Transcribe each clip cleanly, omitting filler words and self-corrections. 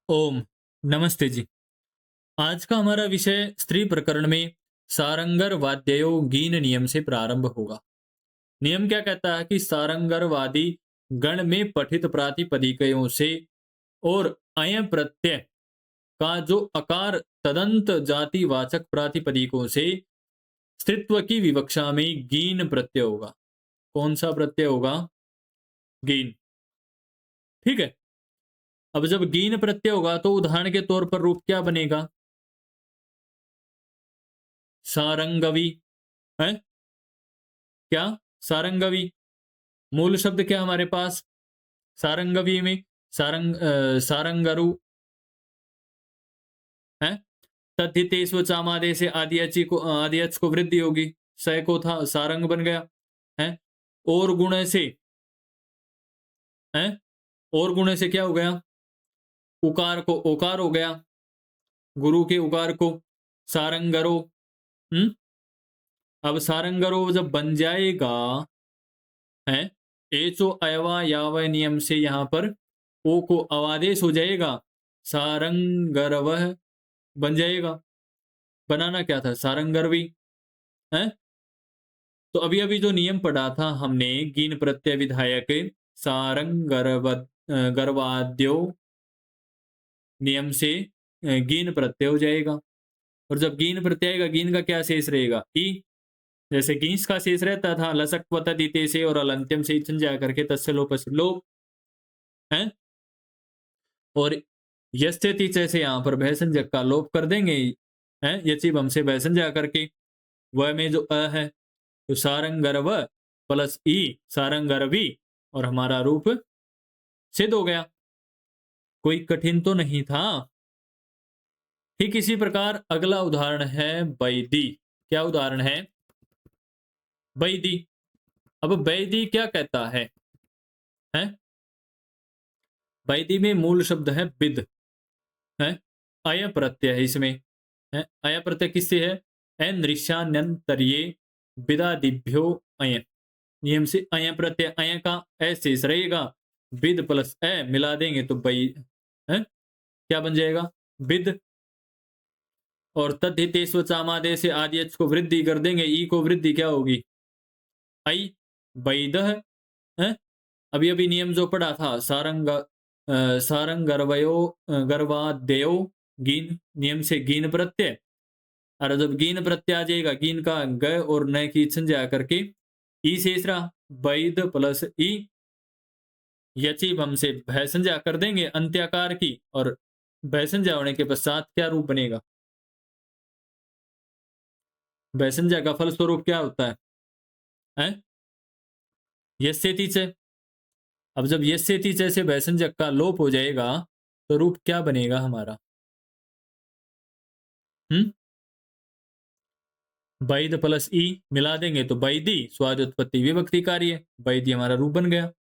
ओम नमस्ते जी। आज का हमारा विषय स्त्री प्रकरण में सारंगर वाद्ययो गीन नियम से प्रारंभ होगा। नियम क्या कहता है कि सारंगरवादी गण में पठित प्रातिपदिकयों से और अय प्रत्यय का जो अकार तदंत जातिवाचक प्रातिपदिकों से स्त्रीत्व की विवक्षा में गीन प्रत्यय होगा। कौन सा प्रत्यय होगा? गीन। ठीक है। अब जब गीन प्रत्यय होगा तो उदाहरण के तौर पर रूप क्या बनेगा? सारंगवी है क्या? सारंगवी। मूल शब्द क्या हमारे पास? सारंगवी में सारंगरु है। तद्धितेस्व चामादे से आदियच को वृद्धि होगी। स को था सारंग बन गया है। और गुण से है। और गुण से क्या हो गया? उकार को ओकार हो गया। गुरु के उकार को सारंगरो। हम्म। अब सारंगरो जब बन जाएगा है, एचो अयवा याव नियम से यहां पर ओ को अवादेश हो जाएगा, सारंगरवह बन जाएगा। बनाना क्या था? सारंगरवी है। तो अभी अभी जो नियम पढ़ा था हमने, गीन प्रत्यय विधायक गर्वाद्यो नियम से गीन प्रत्यय हो जाएगा। और जब गीन प्रत्यय आएगा, गीन का क्या शेष रहेगा? ई। जैसे गीस का शेष रहता था लसक्वत दिते से और अलंत्यम से जा करके तस्य लोपस लोप है। और यस्यति से यहां पर भयसंजक का लोप कर देंगे है, यचिब हमसे भयसंजा करके वह में जो अ है तो सारंगरव प्लस ई सारंगरवी और हमारा रूप सिद्ध हो गया। कोई कठिन तो नहीं था। ठीक इसी प्रकार अगला उदाहरण है बैदी। क्या उदाहरण है? बैदी। अब बैदी क्या कहता है? बैदी में मूल शब्द है विद है। अय प्रत्यय है इसमें है। अय प्रत्यय किससे है? नृष्यान्यंतरिये विदादिभ्यो अय। नियम से अय प्रत्यय अय का ए शेष रहेगा। विद प्लस ए मिला देंगे तो बै है क्या बन जाएगा? विद। और तद्धितेस्व चामादे से आदि एच को वृद्धि कर देंगे, ई को वृद्धि क्या होगी? आई। वैद है। अभी अभी नियम जो पढ़ा था सारंगरवयो गर्वाद्ययो गीन नियम से गीन प्रत्यय। और जब गीन प्रत्यय आ जाएगा, गीन का ग और न की संज्ञा करके ई शेष रहा। वैद प्लस ई यचिब हम से भय संज्ञा कर देंगे अंत्याकार की। और भय संज्ञा होने के पश्चात क्या रूप बनेगा? भय संज्ञा का फल स्वरूप क्या होता है? यस्यति च। अब जब यस्यति च से भय संज्ञक का लोप हो जाएगा तो रूप क्या बनेगा हमारा? हम्म। वैद प्लस ई मिला देंगे तो वैदी स्वाद उत्पत्ति विभक्ति कार्य, वैदी हमारा रूप बन गया।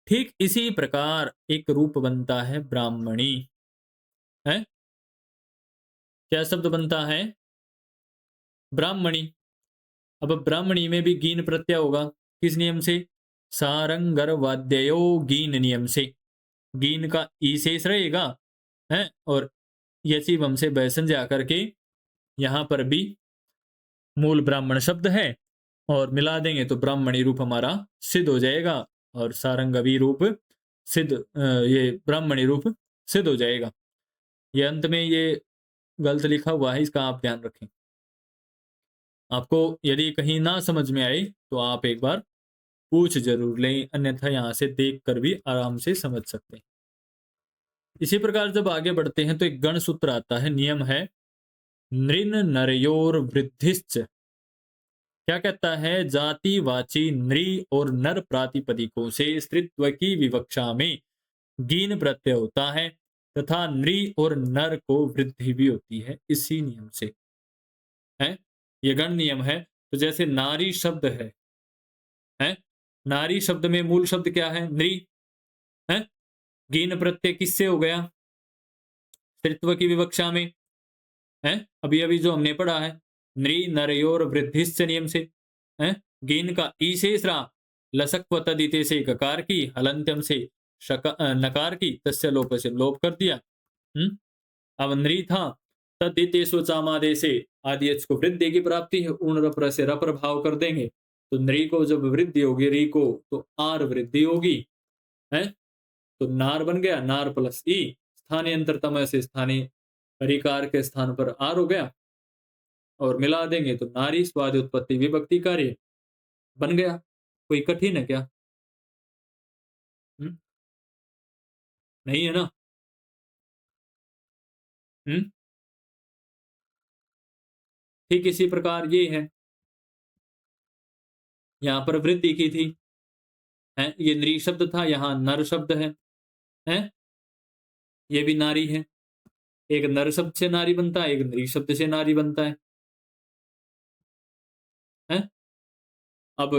ठीक इसी प्रकार एक रूप बनता है ब्राह्मणी है। क्या शब्द बनता है? ब्राह्मणी। अब ब्राह्मणी में भी गीन प्रत्यय होगा। किस नियम से? सारंगर वाद्ययो गीन नियम से। गीन का ई शेष रहेगा है। और यची वम से बैसन जा करके यहां पर भी मूल ब्राह्मण शब्द है और मिला देंगे तो ब्राह्मणी रूप हमारा सिद्ध हो जाएगा। और सारंगवी रूप सिद्ध ये ब्राह्मणी रूप सिद्ध हो जाएगा। ये अंत में ये गलत लिखा हुआ है, इसका आप ध्यान रखें। आपको यदि कहीं ना समझ में आए तो आप एक बार पूछ जरूर लें, अन्यथा यहां से देख कर भी आराम से समझ सकते हैं। इसी प्रकार जब आगे बढ़ते हैं तो एक गण सूत्र आता है, नियम है नृन नरयोर वृद्धिश्च। क्या कहता है? जातिवाची नृ और नर प्रातिपदिकों से स्त्रीत्व की विवक्षा में गीन प्रत्यय होता है तथा नृ और नर को वृद्धि भी होती है इसी नियम से है। ये गण नियम है। तो जैसे नारी शब्द है। नारी शब्द में मूल शब्द क्या है? नृ है। गीन प्रत्यय किससे हो गया? स्त्रीत्व की विवक्षा में है। अभी अभी जो हमने पढ़ा है नृ नरयोर वृद्धिश्च नियम से है। गीन का ई शेष रहा। लसक व तदिते से ककार की, हलंत्यम से नकार की, तस्य लोप से लोप कर दिया। अब नृ था तद्धितेषु चामादेशे आदि एच को वृद्धि की प्राप्ति है, उण रपर से रपर भाव कर देंगे तो नृ को जब वृद्धि होगी री को तो आर वृद्धि होगी है, तो नार बन गया, नार प्लस ई, स्थानीय अंतरतम से स्थानीय रिकार के स्थान पर आर हो गया और मिला देंगे तो नारी स्वादि उत्पत्ति विभक्ति कार्य बन गया। कोई कठिन है क्या? हम्म? नहीं है ना? हम्म? ठीक इसी प्रकार ये है, यहाँ पर वृद्धि की थी है, ये नृ शब्द था, यहाँ नर शब्द है? ये भी नारी है, एक नर शब्द से नारी बनता है, एक नृ शब्द से नारी बनता है? अब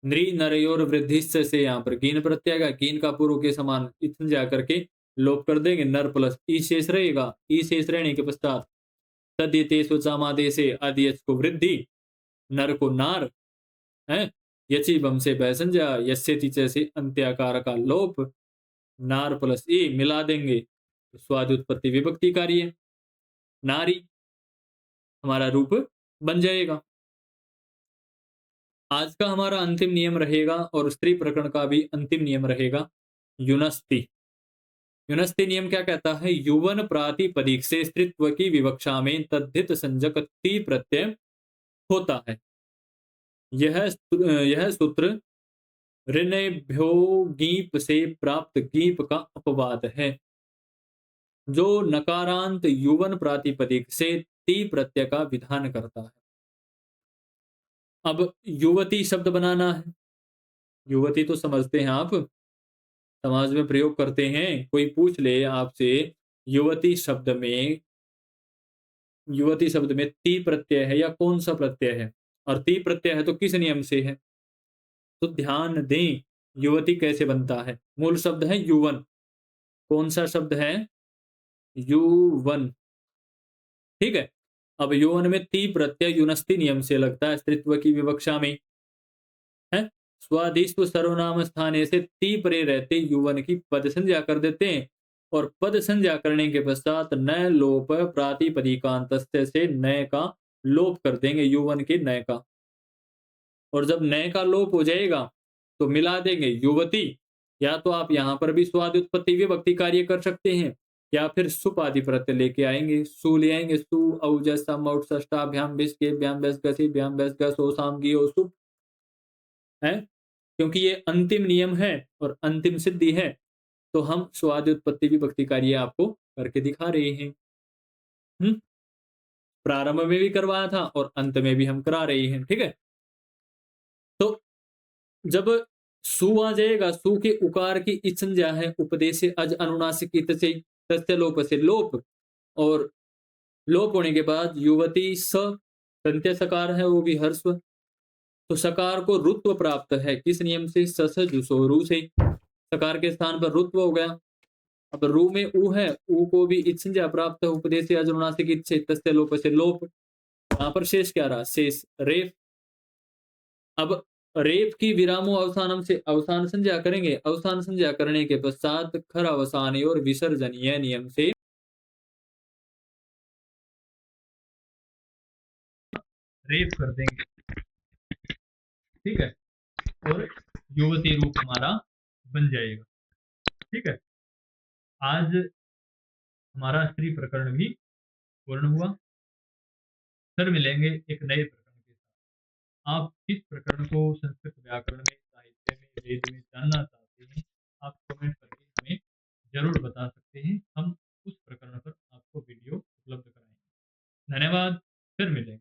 नृ नरयोर वृद्धिश्च से यहाँ पर कीन प्रत्यय का, कीन का पूर्व के समान इथन जा करके लोप कर देंगे, नर प्लस ई शेष रहेगा, ई शेष रहने के पश्चात तद्धितेषु चामादेशे आदि यच को वृद्धि, नर को नार है, यचि बम से भयसंज्ञा, यस्य तिचे से अंत्याकार का लोप, नार प्लस ई मिला देंगे तो स्वादि उत्पत्ति विभक्ति कार्य नारी हमारा रूप बन जाएगा। आज का हमारा अंतिम नियम रहेगा और स्त्री प्रकरण का भी अंतिम नियम रहेगा युनस्ति। युनस्ति नियम क्या कहता है? युवन प्रातिपदिक से स्त्रीत्व की विवक्षा में तद्धित संजक ति प्रत्यय होता है। यह सूत्र ऋणभ्यो गीप से प्राप्त गीप का अपवाद है, जो नकारांत युवन प्रातिपदिक से ति प्रत्यय का विधान करता है। अब युवती शब्द बनाना है, युवती तो समझते हैं आप, समाज में प्रयोग करते हैं। कोई पूछ ले आपसे युवती शब्द में ती प्रत्यय है या कौन सा प्रत्यय है, और ती प्रत्यय है तो किस नियम से है, तो ध्यान दें युवती कैसे बनता है। मूल शब्द है युवन, कौन सा शब्द है? युवन, ठीक है। अब युवन में ती प्रत्यय युनस्ति नियम से लगता है स्त्रीत्व की विवक्षा में है। स्वादिष्ट सर्वनाम स्थाने से ती परे रहते युवन की पद संज्ञा कर देते हैं, और पद संज्ञा करने के पश्चात नय लोप प्रातिपदिकांत से नय का लोप कर देंगे, युवन के नय का, और जब नय का लोप हो जाएगा तो मिला देंगे युवती। या तो आप यहां पर भी स्वादि उत्पत्ति विभक्ति कार्य कर सकते हैं, या फिर सुप आदि प्रत्यय लेके आएंगे, सु ले आएंगे, सु औजस सम औट षष्ठाभ्याम बिस के भ्याम बस गसी भ्याम बस गसो साम गियो सुप है, क्योंकि ये अंतिम नियम है और अंतिम सिद्धि है, तो हम स्वादि उत्पत्ति विभक्ति कार्य आपको करके दिखा रहे हैं। प्रारंभ में भी करवाया था और अंत में भी हम करा रहे हैं, ठीक है। तो जब सु आ जाएगा, सु के उकार की इच संज्ञा है उपदेश से अज अनुनासिक इत से तस्य लोप से लोप, और लोप होने के बाद युवती स दंत्य सकार है, वो भी हर्स्व, तो सकार को रुत्व प्राप्त है किस नियम से? सस जुसो रू से, सकार के स्थान पर रुत्व हो गया। अब रू में ऊ है, ऊ को भी इच संज्ञा प्राप्त है उपदेश से अज अनुनासिक इत से तस्य लोप से लोप, यहाँ पर शेष क्या रहा? शेष रेफ। अब रेप की विरामो अवसानम से अवसान संज्ञा करेंगे, अवसान संज्ञा करने के पश्चात खर अवसानी और विसर्जनीय नियम से रेप कर देंगे, ठीक है, और युवती रूप हमारा बन जाएगा, ठीक है। आज हमारा स्त्री प्रकरण भी पूर्ण हुआ, फिर मिलेंगे एक नए प्रकरण के साथ। आप किस प्रकरण को संस्कृत व्याकरण में, साहित्य में, वेद में जानना चाहते हैं, आप कमेंट करके हमें जरूर बता सकते हैं, हम उस प्रकरण पर आपको वीडियो उपलब्ध कराएंगे। धन्यवाद, फिर मिलेंगे।